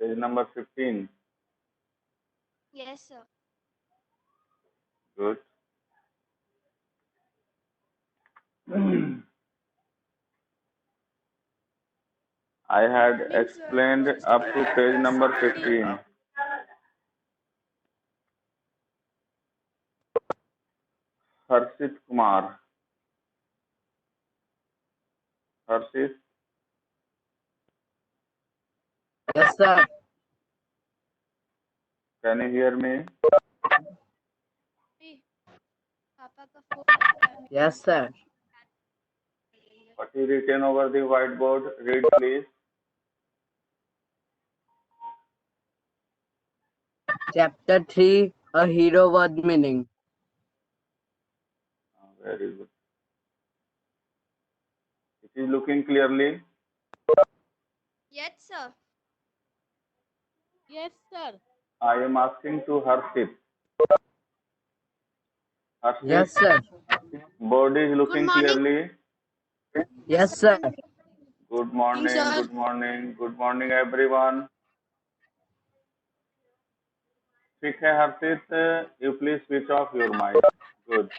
Page number 15. Yes, sir. Good. I had explained up to page number 15. Harshit Kumar. Harshit, Yes, sir. can you hear me? पापा का phone Yes, sir. What is written over the whiteboard? Read, please. Chapter 3, A Hero Word Meaning. Very good. It is looking clearly. Yes, sir. Yes, sir. I am asking to Harshit. Harshit, Yes, sir. board is looking Good morning. clearly. Yes, sir. Good morning, sir. good morning, good morning everyone. ठीक है हर्षित, you please switch off your mic. Good.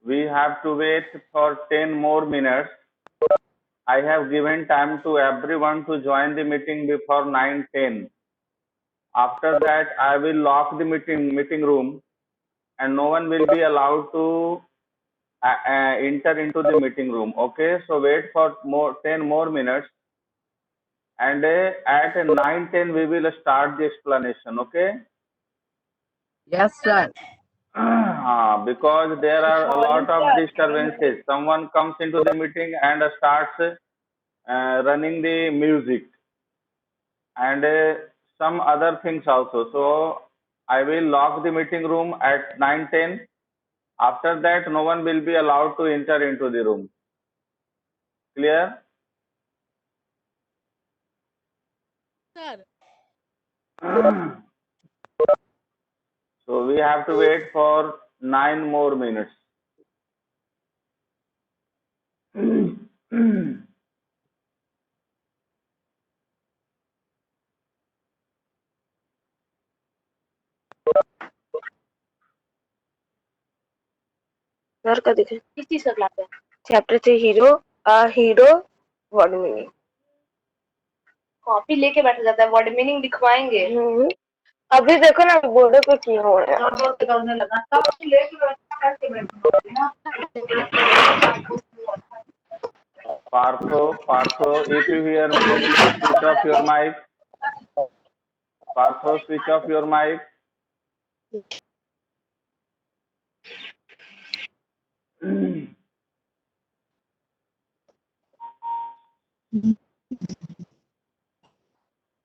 We have to wait for 10 more minutes. I have given time to everyone to join the meeting before 9:10. After that, I will lock the meeting room, and no one will be allowed to enter into the meeting room. Okay, so wait for 10 more minutes, and at 9:10 we will start the explanation. Okay. Yes, sir. Because there are a lot of disturbances. Someone comes into the meeting and starts running the music and some other things also. So I will lock the meeting room at 9:10. After that, no one will be allowed to enter into the room. Clear? Sir. So we have to wait for 9 more minutes. घर का दिखे किस चीज का class है chapter 3 hero hero word meaning copy लेके बैठ जाता है वर्ड मीनिंग लिखवाएंगे अभी देखो ना बोर्ड पे क्या हो रहा है लगा कॉपी लेके बैठा Partho, if you hear me, please switch off your mic. Partho, switch off your mic.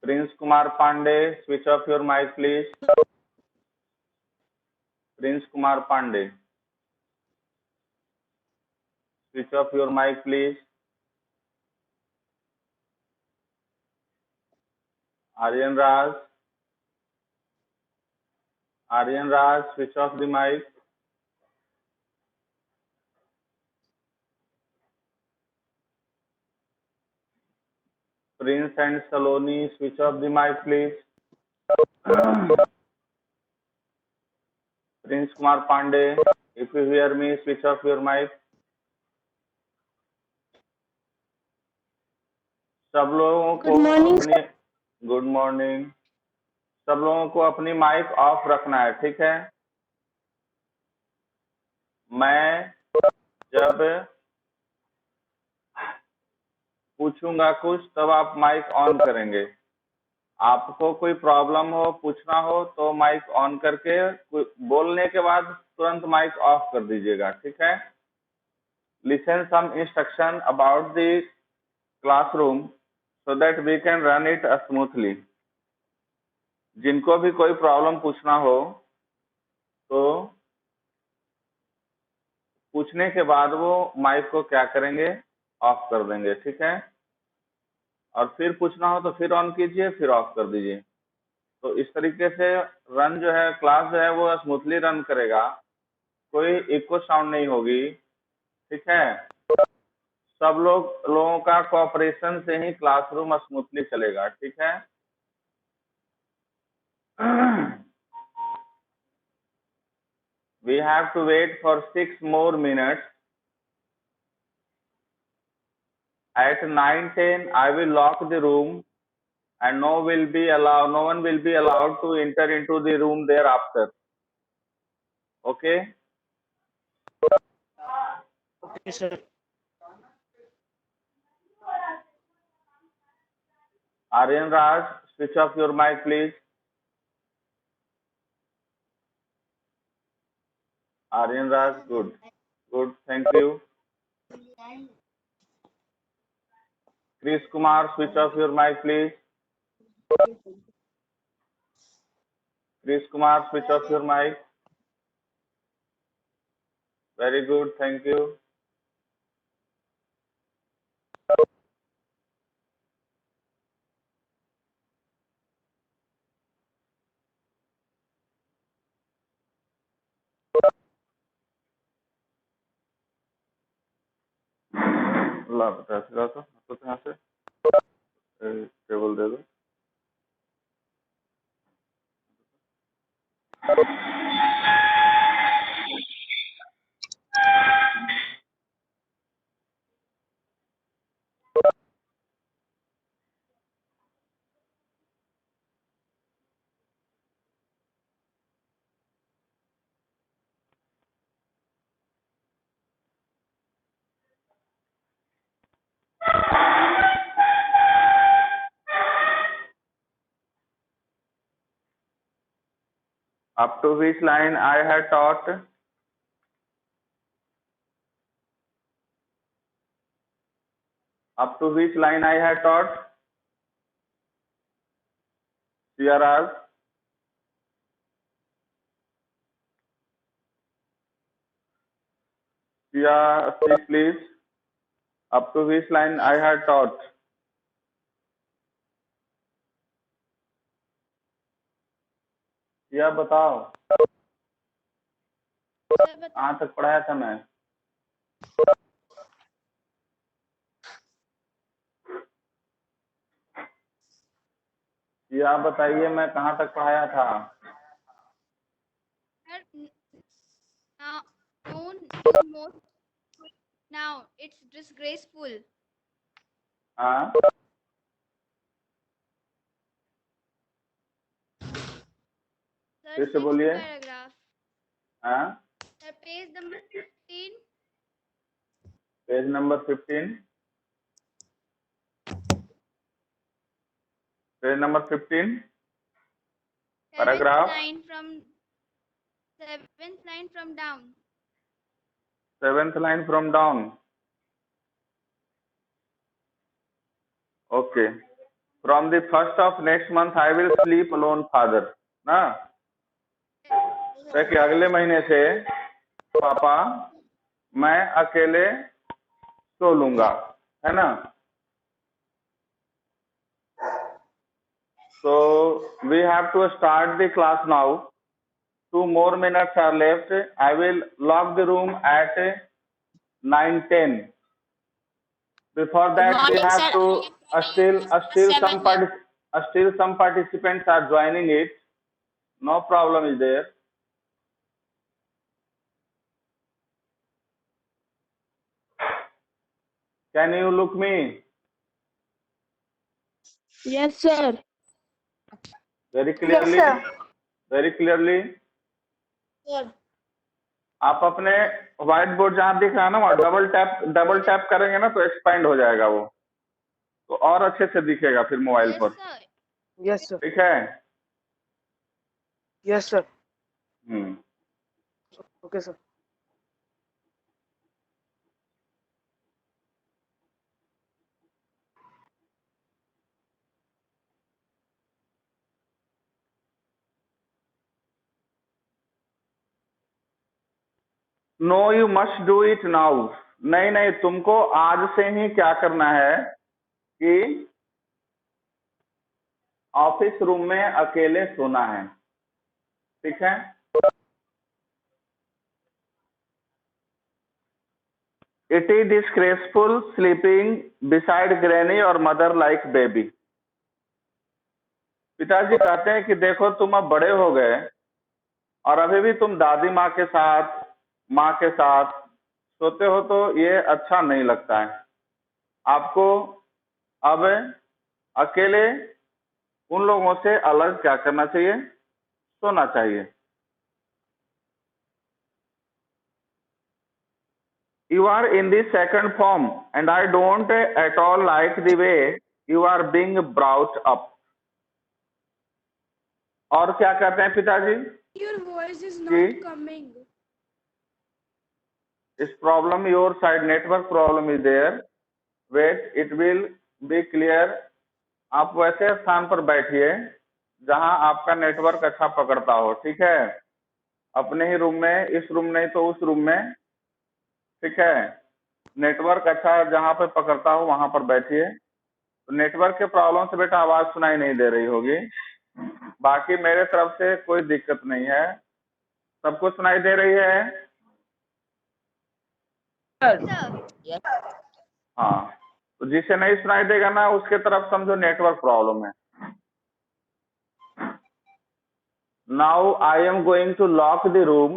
Prince Kumar Pandey, switch off your mic, please. Prince Kumar Pandey, switch off your mic, please. Aryan Raj, switch off the mic. Prince and Saloni, switch off the mic, please. Prince Kumar Pandey, if you hear me, switch off your mic. सब लोगों को अपनी good morning, सब लोगों को अपनी mic off रखना है, ठीक है? मैं जब पूछूंगा कुछ तब आप माइक ऑन करेंगे। आपको कोई प्रॉब्लम हो, पूछना हो तो माइक ऑन करके बोलने के बाद तुरंत माइक ऑफ कर दीजिएगा, ठीक है। Listen some instruction about the classroom so that we can run it smoothly. जिनको भी कोई प्रॉब्लम पूछना हो तो पूछने के बाद वो माइक को क्या करेंगे, ऑफ कर देंगे, ठीक है। और फिर पूछना हो तो फिर ऑन कीजिए, फिर ऑफ कर दीजिए। तो इस तरीके से रन जो है, क्लास जो है वो स्मूथली रन करेगा, कोई इको साउंड नहीं होगी, ठीक है। सब लोगों का कोऑपरेशन से ही क्लासरूम स्मूथली चलेगा, ठीक है। We have to wait for 6 more minutes. At 9:10, I will lock the room, and no one will be allowed to enter into the room thereafter. Okay? Okay, sir. Aryan Raj, switch off your mic, please. Aryan Raj, good. Good, thank you. Chris Kumar, switch off your mic, please. Chris Kumar, switch off your mic. Very good, thank you. ला बेटा ऐसे ला तो यहाँ से table दे दो। Up to which line I had taught? Up to which line I had taught? CRR? CRC, please. Up to which line I had taught? या बताओ sir बता कहाँ तक पढ़ाया था मैं? या बताइए मैं कहाँ तक पढ़ाया था? Sir now it's disgraceful. हाँ Sir, फिर से sixth बोलिए। paragraph. हाँ Sir, page number 15. Page number 15। Page number 15 Paragraph? Seventh line from down. 7th line from down. Okay. From the 1st of next month I will sleep alone, father. ना कि अगले महीने से पापा मैं अकेले सो लूंगा, है ना। So we have to start the class now. 2 more minutes are left. I will lock the room at 9:10. Before that, we morning, have sir. to still some participants are joining it. No problem is there. Can you look me? Yes, sir. Very clearly. Yes, sir. Very clearly. Sir. आप अपने white board जहाँ दिख रहा है ना, वहाँ double tap करेंगे ना तो एक्सपैंड हो जाएगा वो। तो और अच्छे से दिखेगा फिर मोबाइल Yes, पर। sir. यस सर, ठीक है। Yes sir, hmm. Okay sir. No you must do it now. नहीं नहीं, तुमको आज से ही क्या करना है कि ऑफिस रूम में अकेले सोना है। ठीक है। It is disgraceful sleeping beside granny और मदर लाइक बेबी। पिताजी कहते हैं कि देखो तुम अब बड़े हो गए और अभी भी तुम दादी माँ के साथ, माँ के साथ सोते हो, तो ये अच्छा नहीं लगता है। आपको अब अकेले उन लोगों से अलग क्या करना चाहिए, सोना चाहिए। You are in the second form and I don't at all like the way you are being brought up. और क्या कहते हैं पिताजी? Your voice is कि not coming. इस problem your side network problem is there, wait it will be clear. आप वैसे स्थान पर बैठिए जहां आपका नेटवर्क अच्छा पकड़ता हो। ठीक है। अपने ही रूम में, इस रूम नहीं तो उस रूम में। ठीक है। नेटवर्क अच्छा जहां पर पकड़ता हो वहां पर बैठिए। तो नेटवर्क के प्रॉब्लम से बेटा आवाज सुनाई नहीं दे रही होगी, बाकी मेरे तरफ से कोई दिक्कत नहीं है। सबको सुनाई दे रही है? Sir. हाँ। तो जिसे नहीं सुनाई देगा ना, उसके तरफ समझो नेटवर्क प्रॉब्लम है। Now I am going to lock the room.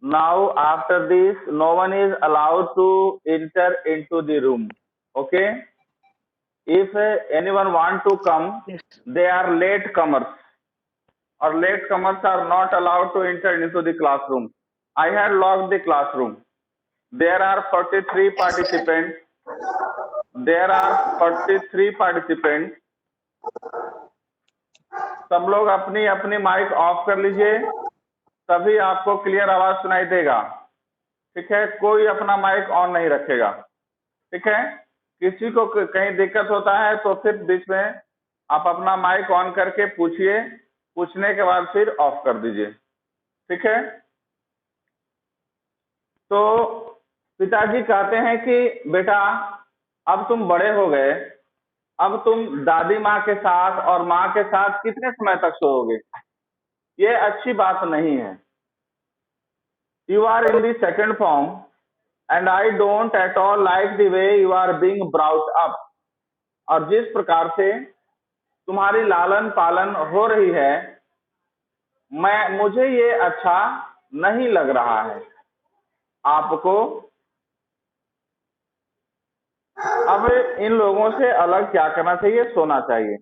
Now after this no one is allowed to enter into the room. Okay. If anyone want to come, they are late comers, or late comers are not allowed to enter into the classroom. I had locked the classroom. There are 43 participants. There are 43 participants. सब लोग अपनी अपनी mic off कर लीजिए, तभी आपको clear आवाज सुनाई देगा। ठीक है। कोई अपना माइक ऑन नहीं रखेगा। ठीक है। किसी को कहीं दिक्कत होता है तो फिर बीच में आप अपना माइक ऑन करके पूछिए, पूछने के बाद फिर ऑफ कर दीजिए। ठीक है। तो पिताजी कहते हैं कि बेटा अब तुम बड़े हो गए, अब तुम दादी माँ के साथ और माँ के साथ कितने समय तक सोओगे? ये अच्छी बात नहीं है। You are in the second form and I don't at all like the way you are being brought up. और जिस प्रकार से तुम्हारी लालन पालन हो रही है, मुझे ये अच्छा नहीं लग रहा है। आपको अब इन लोगों से अलग क्या करना चाहिए, सोना चाहिए।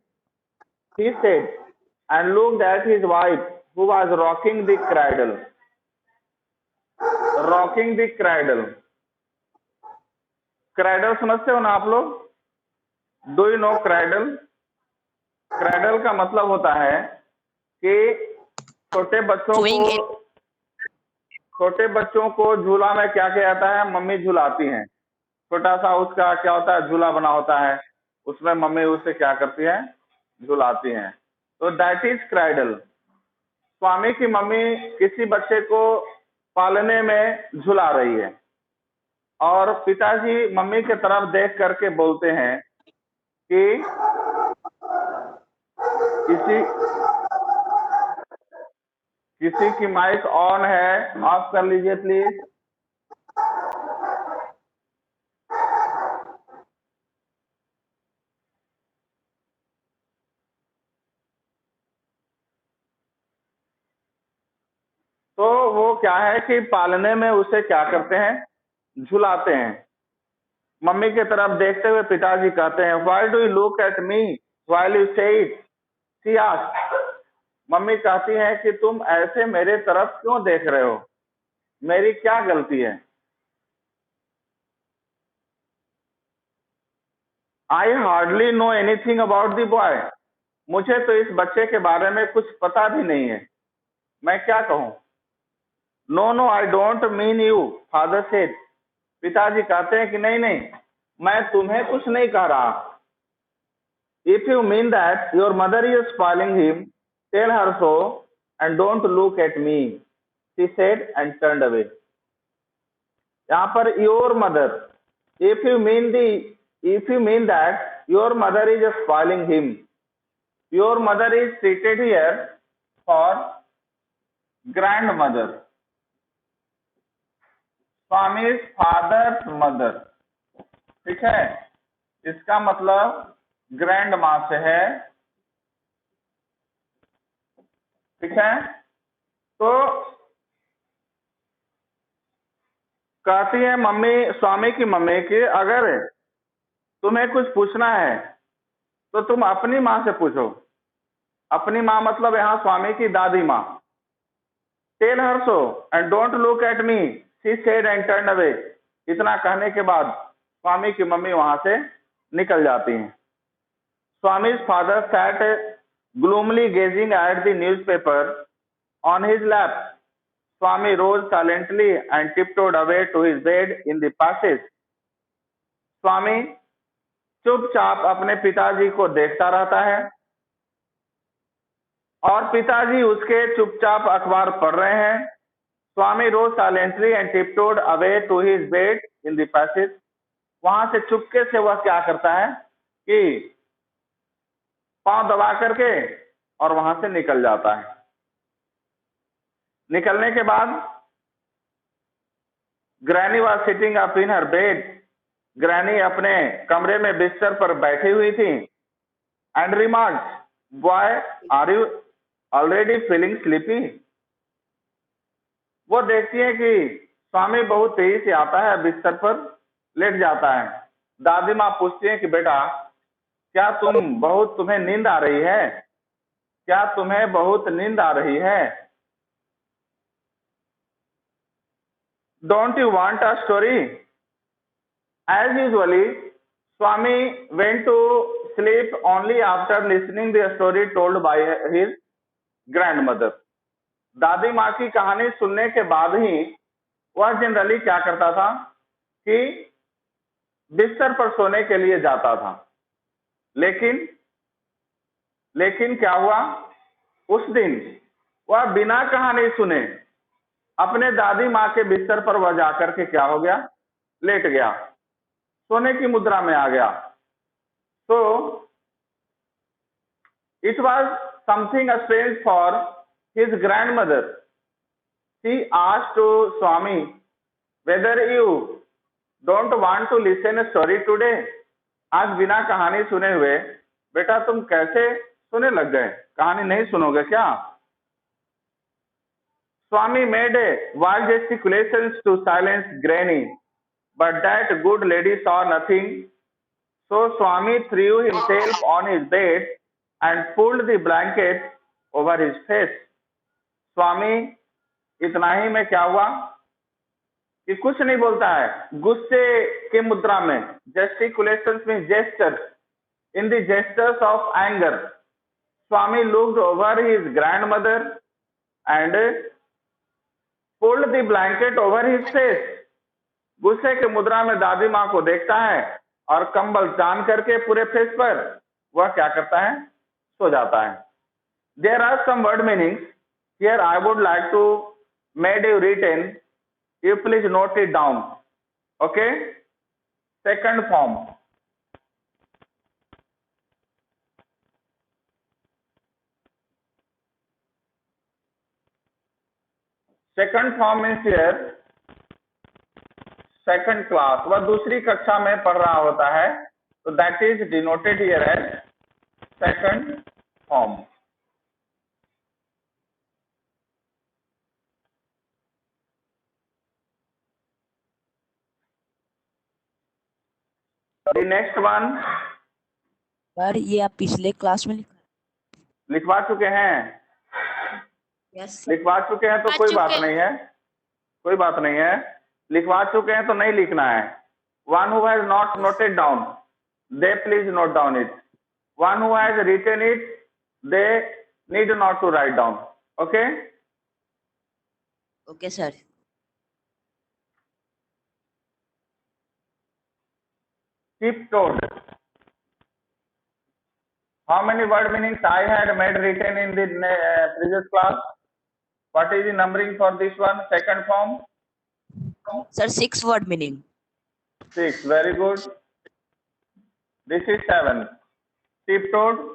He said and looked at his wife who was rocking the cradle. Rocking the cradle. Cradle समझते हो ना आप लोग? Do you know cradle? Cradle का मतलब होता है कि छोटे बच्चों को झूला में क्या किया जाता है, मम्मी झुलाती हैं। छोटा सा उसका क्या होता है, झूला बना होता है, उसमें मम्मी उसे क्या करती है, झुलाती हैं। तो दैट इज क्रैडल। स्वामी की मम्मी किसी बच्चे को पालने में झुला रही है और पिताजी मम्मी के तरफ देख करके बोलते हैं कि किसी की माइक ऑन है, ऑफ कर लीजिए प्लीज। तो वो क्या है कि पालने में उसे क्या करते हैं, झुलाते हैं। मम्मी की तरफ देखते हुए पिताजी कहते हैं, why do you look at me while you से इट? She asked. मम्मी कहती है कि तुम ऐसे मेरे तरफ क्यों देख रहे हो, मेरी क्या गलती है? I hardly know anything about the boy. मुझे तो इस बच्चे के बारे में कुछ पता भी नहीं है, मैं क्या कहूँ। No no I don't mean you, father said. पिताजी कहते हैं कि नहीं नहीं, मैं तुम्हें कुछ नहीं कह रहा। If you mean that your mother is spoiling him, tell her so and don't look at me, she said and turned away. यहाँ पर your mother, if you mean that your mother is spoiling him, your mother is treated here for grandmother, Swami father's mother. ठीक है, इसका मतलब grand माँ से है। ठीक है, तो कहती है मम्मी, स्वामी की मम्मी की अगर तुम्हें कुछ पूछना है तो तुम अपनी माँ से पूछो। अपनी माँ मतलब यहाँ स्वामी की दादी माँ। Tell her so and don't look at me, she said and turn away. इतना कहने के बाद स्वामी की मम्मी वहां से निकल जाती हैं। स्वामी's father sat gloomily gazing at the newspaper on his lap. Swami rose silently and tiptoed away to his bed in the passage. स्वामी चुपचाप अपने पिताजी को देखता रहता है और पिताजी उसके चुपचाप अखबार पढ़ रहे हैं। Swami rose silently and tiptoed away to his bed in the passage. वहां से चुपके से वह क्या करता है कि पांव दबा करके और वहां से निकल जाता है। निकलने के बाद granny was sitting up in her bed. Granny अपने कमरे में बिस्तर पर बैठी हुई थी। And remarked, boy are you already feeling sleepy. वो देखती है कि स्वामी बहुत तेजी से आता है, बिस्तर पर लेट जाता है। दादी माँ पूछती है कि बेटा क्या तुम्हें नींद आ रही है? क्या तुम्हें बहुत नींद आ रही है? Don't you want a story? As usually Swami went to sleep only after listening the story told by his grandmother. दादी माँ की कहानी सुनने के बाद ही वह जनरली क्या करता था कि बिस्तर पर सोने के लिए जाता था। लेकिन क्या हुआ, उस दिन वह बिना कहानी सुने अपने दादी माँ के बिस्तर पर वह जाकर के क्या हो गया, लेट गया, सोने की मुद्रा में आ गया। तो it was something strange for his grandmother. She asked to Swami whether you don't want to listen a story today. आज बिना कहानी सुने हुए बेटा तुम कैसे सोने लग गए, कहानी नहीं सुनोगे क्या? स्वामी made wild gesticulations to silence Granny, but that good lady saw nothing. So Swami threw himself on his bed and pulled the blanket over his face. स्वामी इतना ही में क्या हुआ कि कुछ नहीं बोलता है, गुस्से के मुद्रा में, gesticulations में gestures, in the gestures of anger, Swami looked over his grandmother and pulled the blanket over his face. गुस्से के मुद्रा में दादी माँ को देखता है और कंबल तान करके पूरे फेस पर वह क्या करता है, सो जाता है। There are some word meanings here I would like to make you written. You please note it down. Okay? Second form. Second form means here second class, वह दूसरी कक्षा में पढ़ रहा होता है, तो that is denoted here as second form. The next one, sir ये आप पिछले क्लास में लिखवा चुके हैं? यस लिखवा चुके हैं तो कोई बात नहीं है, कोई बात नहीं है। लिखवा चुके हैं तो नहीं लिखना है। One who has not noted down, they please note down it. One who has written it, they need not to write down. Okay? Okay, sir. Tiptoed. How many word meanings I had made written in the previous class? What is the numbering for this one? Second form? Sir, 6 word meaning. 6. Very good. This is 7. Tiptoed.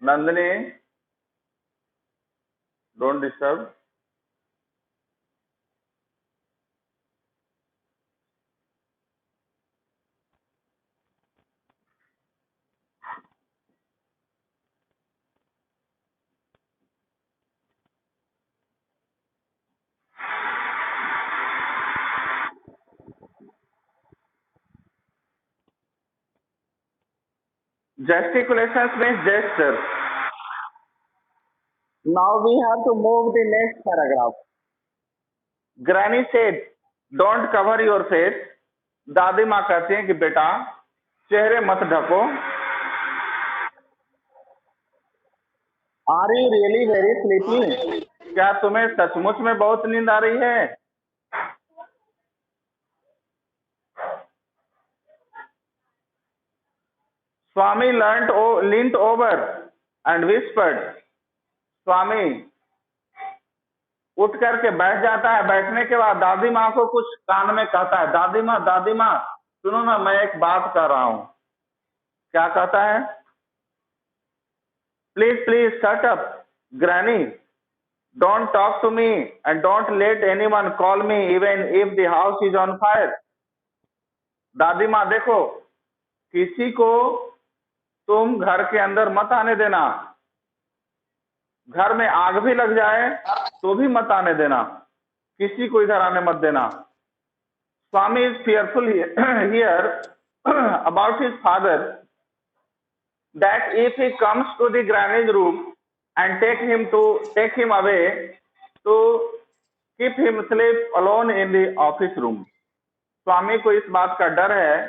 Nandini, don't disturb. Gesticulations means gestures. Now we have to move the next paragraph. Granny said, "Don't cover your face." दादी माँ कहती हैं कि बेटा चेहरे मत ढको. Are you really very sleepy? क्या तुम्हें सचमुच में बहुत नींद आ रही है? Swami leant over and whispered. स्वामी उठ करके बैठ जाता है. बैठने के बाद दादी माँ को कुछ कान में कहता है. दादी माँ सुनो ना, मैं एक बात कर रहा हूं. क्या कहता है? Please shut up, Granny. Don't talk to me and don't let anyone call me even if the house is on fire. दादी माँ देखो, किसी को तुम घर के अंदर मत आने देना. घर में आग भी लग जाए तो भी मत आने देना. किसी को इधर आने मत देना. Swami is fearful here about his father, that if he comes to the granny's room and take him away to keep him sleep alone in the office room. स्वामी को इस बात का डर है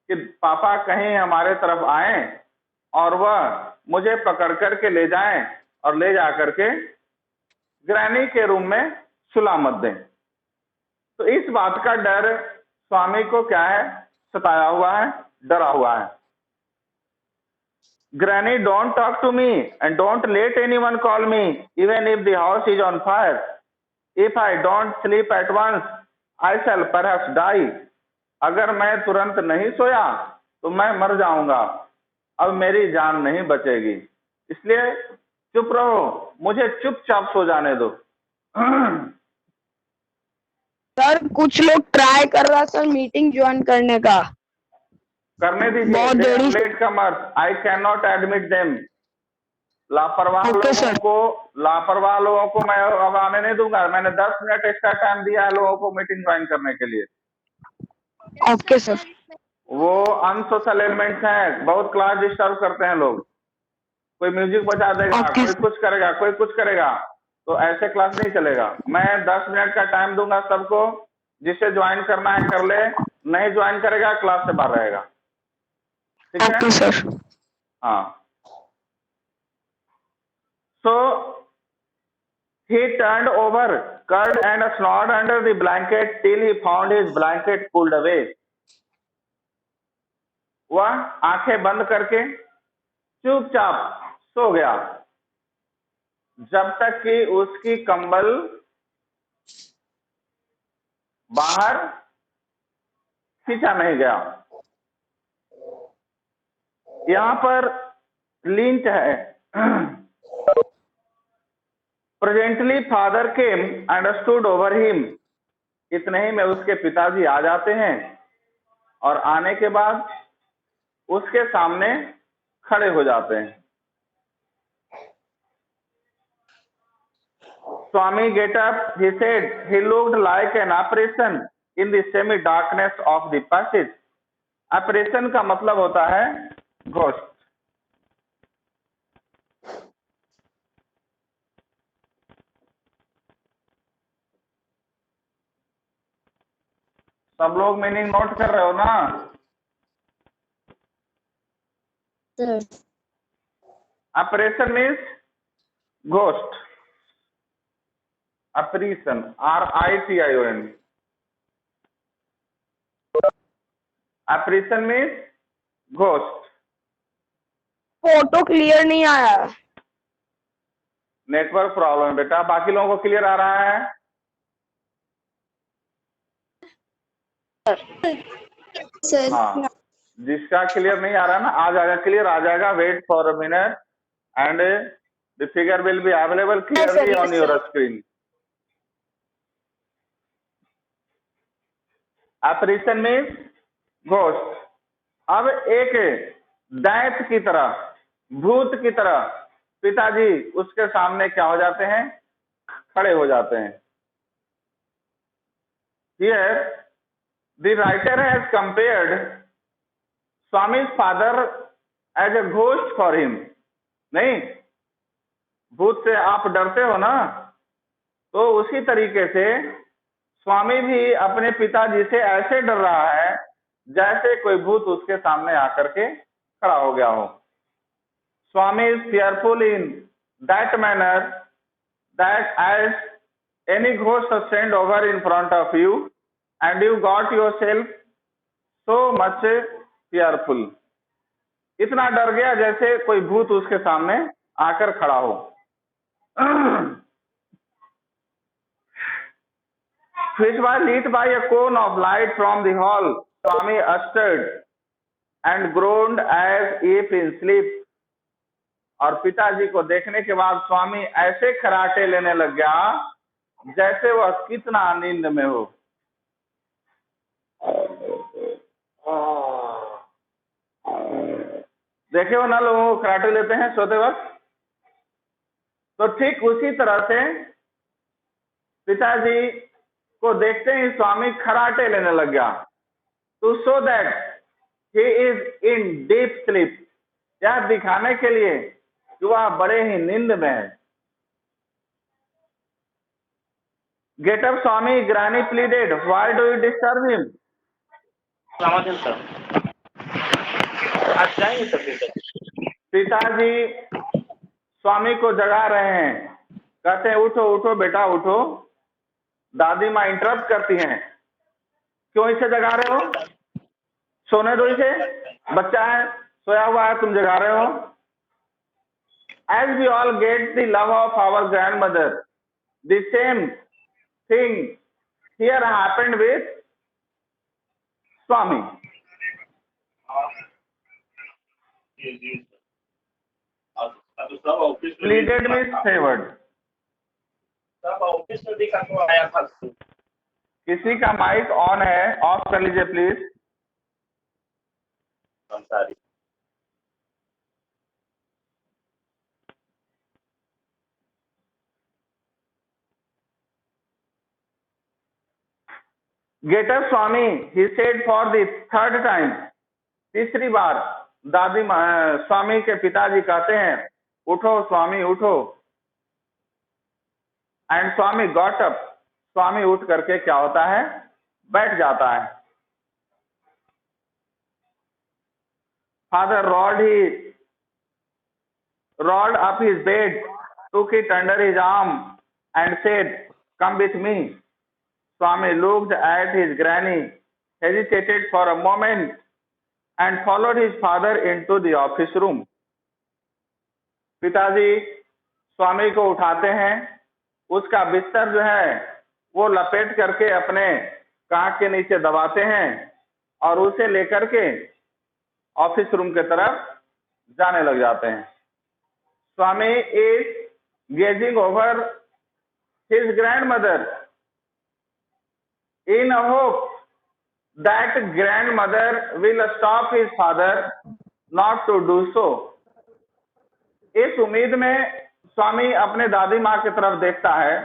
कि पापा कहीं हमारे तरफ आए और वह मुझे पकड़ करके ले जाएं और ले जा करके ग्रैनी के रूम में सुला मत दें. तो इस बात का डर स्वामी को क्या है? सताया हुआ है, डरा हुआ है. Granny, don't talk to me and don't let anyone call me even if the house is on fire. If I don't sleep at once, I shall perhaps die. अगर मैं तुरंत नहीं सोया तो मैं मर जाऊंगा. अब मेरी जान नहीं बचेगी. इसलिए चुप रहो, मुझे चुपचाप सो जाने दो. सर कुछ लोग ट्राई कर रहा सर मीटिंग ज्वाइन करने का. करने दीजिए. बहुत They are देरी से- latecomers. I cannot admit them. लापरवाह Okay, sir. लोगों को मैं अब आने नहीं दूंगा. मैंने 10 मिनट एक्स्ट्रा टाइम दिया है लोगों को मीटिंग ज्वाइन करने के लिए. Okay sir. वो अनसोशल एलिमेंट्स हैं, बहुत क्लास डिस्टर्ब करते हैं लोग. कोई म्यूजिक बजा देगा, Okay. कोई कुछ करेगा, तो ऐसे क्लास नहीं चलेगा. मैं 10 मिनट का टाइम दूंगा सबको. जिसे ज्वाइन करना है कर ले, नहीं ज्वाइन करेगा क्लास से बाहर रहेगा. ठीक है? Okay sir. हाँ. So he turned over, curled and snored under the blanket till he found his blanket pulled away. वह आंखें बंद करके चुपचाप सो गया जब तक कि उसकी कंबल बाहर खींचा नहीं गया. यहां पर लिंट है. Presently father came and stood over him. इतने ही में उसके पिताजी आ जाते हैं और आने के बाद उसके सामने खड़े हो जाते हैं. Swami get up, he said. He looked like an apparition in the semi darkness of the passage. Apparition का मतलब होता है ghost. सब लोग मीनिंग नोट कर रहे हो ना? Sir. Apparition means ghost. Apparition, R-I-T-I-O-N. Apparition means ghost. Photo clear नहीं आया। नेटवर्क प्रॉब्लम बेटा, बाकी लोगों को क्लियर आ रहा है? सर हाँ, जिसका क्लियर नहीं आ रहा ना, आ जाएगा, क्लियर आ जाएगा. Wait for a minute and the figure will be available clearly on your screen. Apparition means ghost. अब एक दैत की तरह, भूत की तरह पिताजी उसके सामने क्या हो जाते हैं? खड़े हो जाते हैं. Here the writer has compared Swami's father as a ghost for him. नहीं, भूत से आप डरते हो ना, तो उसी तरीके से स्वामी भी अपने पिताजी से ऐसे डर रहा है जैसे कोई भूत उसके सामने आकर के खड़ा हो गया हो. स्वामी is fearful in that manner that as any ghost stand over in front of you and you got yourself so much fearful. इतना डर गया जैसे कोई भूत उसके सामने आकर खड़ा हो. Which was lit by a cone of light from the hall. Swami uttered and groaned as if in sleep. और पिताजी को देखने के बाद स्वामी ऐसे खराटे लेने लग गया जैसे वह कितना नींद में हो. देखे हो ना लोगों को खराटे लेते हैं सोते वक्त, तो ठीक उसी तरह से पिताजी को देखते ही स्वामी खराटे लेने लग गया. To show that he is in deep sleep, यह दिखाने के लिए कि वह बड़े ही नींद में है. Get up Swami, ग्रानी pleaded, why do you disturb him? आज जाएंगे सर. पिताजी स्वामी को जगा रहे हैं, कहते हैं उठो उठो बेटा उठो. दादी माँ इंटरप्ट करती हैं, क्यों इसे जगा रहे हो? सोने दो इसे, बच्चा है, सोया हुआ है, तुम जगा रहे हो. As we all get the love of our grandmother, the same thing here happened with Swami. Pleaded means favored. सब ऑफिस में देखा तो आया था. किसी का माइक ऑन है, ऑफ कर लीजिए please. Sorry. Get up Swami, he said for the third time. तीसरी बार दादी स्वामी के पिताजी कहते हैं उठो स्वामी उठो. एंड स्वामी गॉट अप, स्वामी उठ करके क्या होता है? बैठ जाता है. Father rolled up his bed, took it under his arm and said, come with me. Swami looked at his granny, hesitated for a moment and followed his father into the office room. पिताजी स्वामी को उठाते हैं, उसका बिस्तर जो है वो लपेट करके अपने कांख के नीचे दबाते हैं और उसे लेकर के ऑफिस रूम के तरफ जाने लग जाते हैं. Swami is gazing over his grandmother in a hope that grandmother will stop his father not to do so. इस उम्मीद में स्वामी अपने दादी माँ की तरफ देखता है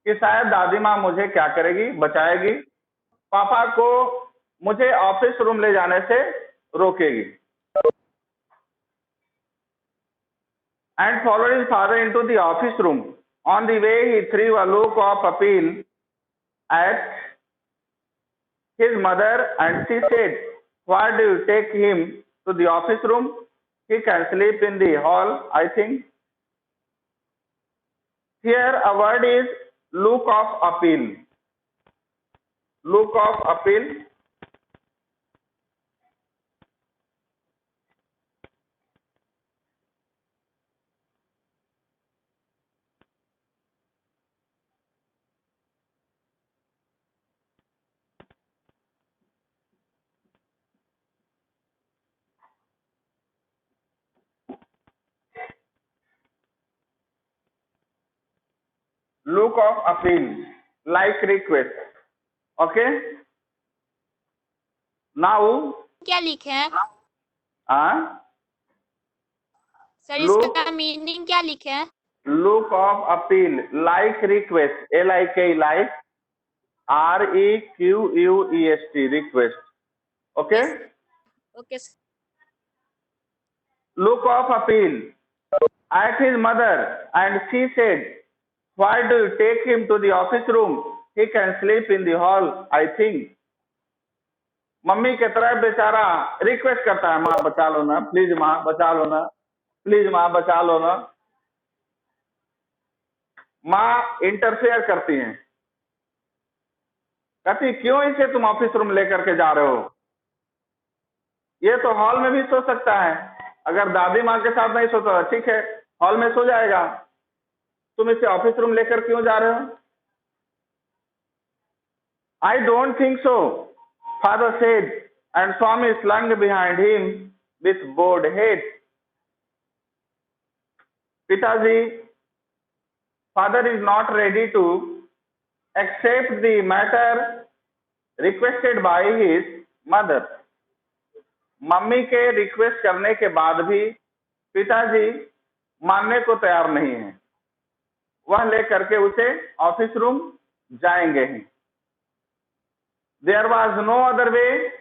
कि शायद दादी माँ मुझे क्या करेगी, बचाएगी. पापा को मुझे ऑफिस रूम ले जाने से रोकेगी। And followed his father into the office room. On the way, he threw a look of appeal at his mother, and she said, "Why do you take him to the office room? He can sleep in the hall, I think." Here, a word is look of appeal. Look of appeal. Look of appeal, like request. Okay. Now, क्या लिखे हैं sir? look, इसका meaning क्या लिखे हैं? look of appeal, like request. L-I-K, like. R-E-Q-U-E-S-T, request. Okay. Okay Look of appeal at his mother, and she said, "Why do you take him to the office room? He can sleep in the hall, I think." Mummy की तरह बेचारा request करता है, माँ बचा लो ना, please माँ बचा लो ना, प्लीज माँ बचा लो ना। माँ इंटरफेयर करती हैं, कहती क्यों इसे तुम ऑफिस रूम लेकर के जा रहे हो, ये तो हॉल में भी सो सकता है। अगर दादी माँ के साथ नहीं सोता ठीक है, हॉल में सो जाएगा, तुम इसे ऑफिस रूम लेकर क्यों जा रहे हो? I don't think so, father said, and Swami slunk behind him with bowed head. Pitaji, father is not ready to accept the matter requested by his mother. Mummy के रिक्वेस्ट करने के बाद भी पिताजी मानने को तैयार नहीं है, वह लेकर के उसे ऑफिस रूम जाएंगे ही। There was no other way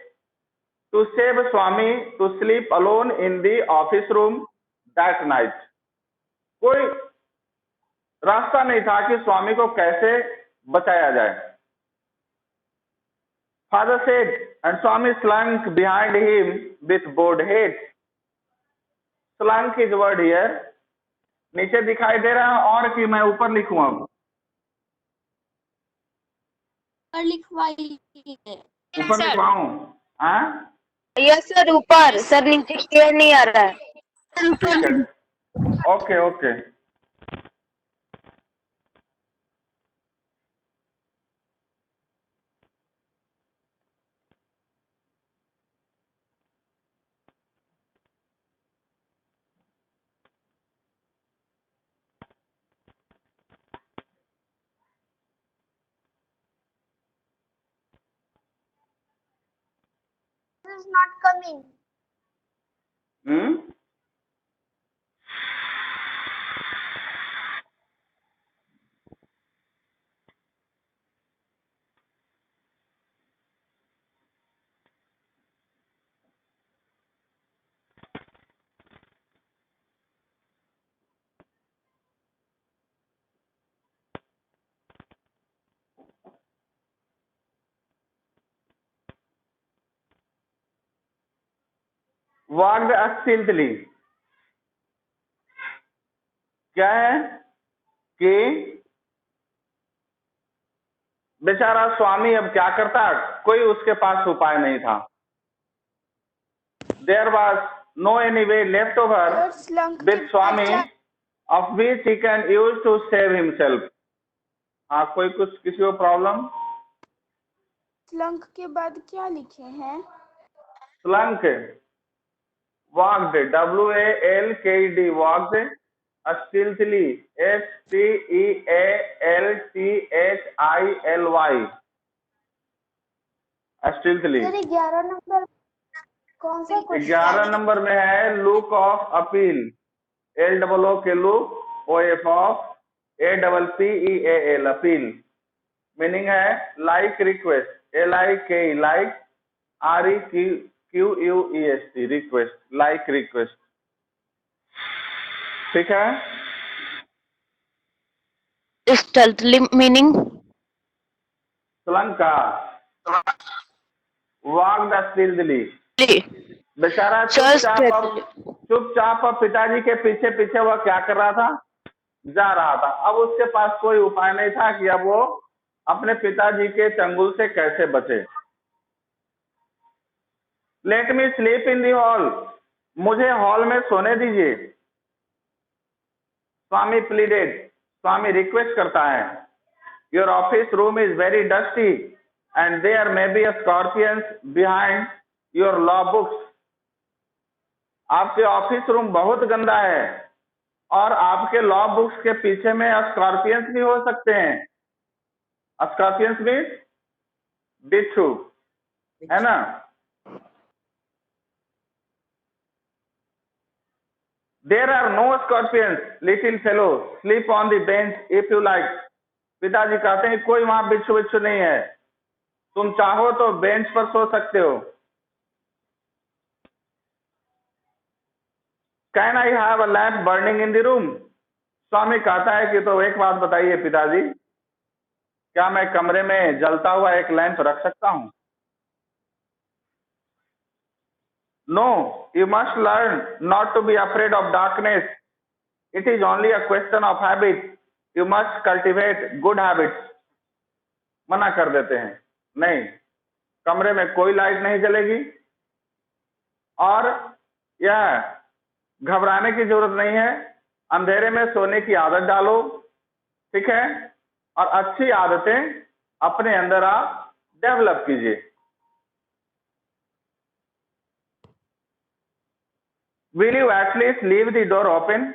to save Swami to sleep alone in the office room that night. कोई रास्ता नहीं था कि स्वामी को कैसे बचाया जाए। Father said, and Swami slunk behind him with bowed head. Slunk is word here. नीचे दिखाई दे रहा है और कि मैं ऊपर लिखूं अब? लिखवाइए ऊपर लिखवाऊं? हाँ? यस सर, ऊपर सर, नीचे क्लियर नहीं आ रहा है। ठीक है, okay okay. is not coming. Walked stealthily. क्या है कि बेचारा स्वामी अब क्या करता, कोई उसके पास उपाय नहीं था। There was no any way left over with Swami of which he can use to save himself. हाँ, कोई कुछ किसी को प्रॉब्लम? स्लंक के बाद क्या लिखे हैं? स्लंक, walked, W-A-L-K-E-D, walked, stealthily, S-T-E-A-L-T-H-I-L-Y, stealthily। 11 number कौन सा क्वेश्चन? 11 नंबर में है लुक ऑफ अपील, L-O-O के look, O-F of A-P-P-E-A-L, appeal. Meaning है like request, LIKE, like, REQUEST, request, like request. ठीक है? Stealthily meaning? स्लंका, walk the stealthily. बेचारा चुपचाप पिताजी के पीछे पीछे वह क्या कर रहा था? जा रहा था। अब उसके पास कोई उपाय नहीं था कि अब वो अपने पिताजी के चंगुल से कैसे बचे। Let me sleep in the hall, मुझे हॉल में सोने दीजिए। स्वामी प्लीडेड, स्वामी रिक्वेस्ट करता है। Your office room is very dusty and there may be scorpions behind your law books. आपके ऑफिस रूम बहुत गंदा है और आपके लॉ बुक्स के पीछे में स्कॉर्पियंस भी हो सकते हैं। स्कॉर्पियंस मीन्स बिच्छू, है ना? There are no scorpions, little fellow. Sleep on the bench if you like. पिताजी कहते हैं कोई वहां बिच्छू बिच्छू नहीं है, तुम चाहो तो बेंच पर सो सकते हो। Can I have a lamp burning in the room? स्वामी कहता है कि तो एक बात बताइए पिताजी, क्या मैं कमरे में जलता हुआ एक लैंप रख सकता हूं? No, you must learn not to be afraid of darkness. It is only a question of habit. You must cultivate good habits. मना कर देते हैं, नहीं, कमरे में कोई लाइट नहीं जलेगी और यह घबराने की जरूरत नहीं है। अंधेरे में सोने की आदत डालो, ठीक है? और अच्छी आदतें अपने अंदर आप डेवलप कीजिए। Will you at least leave the door open?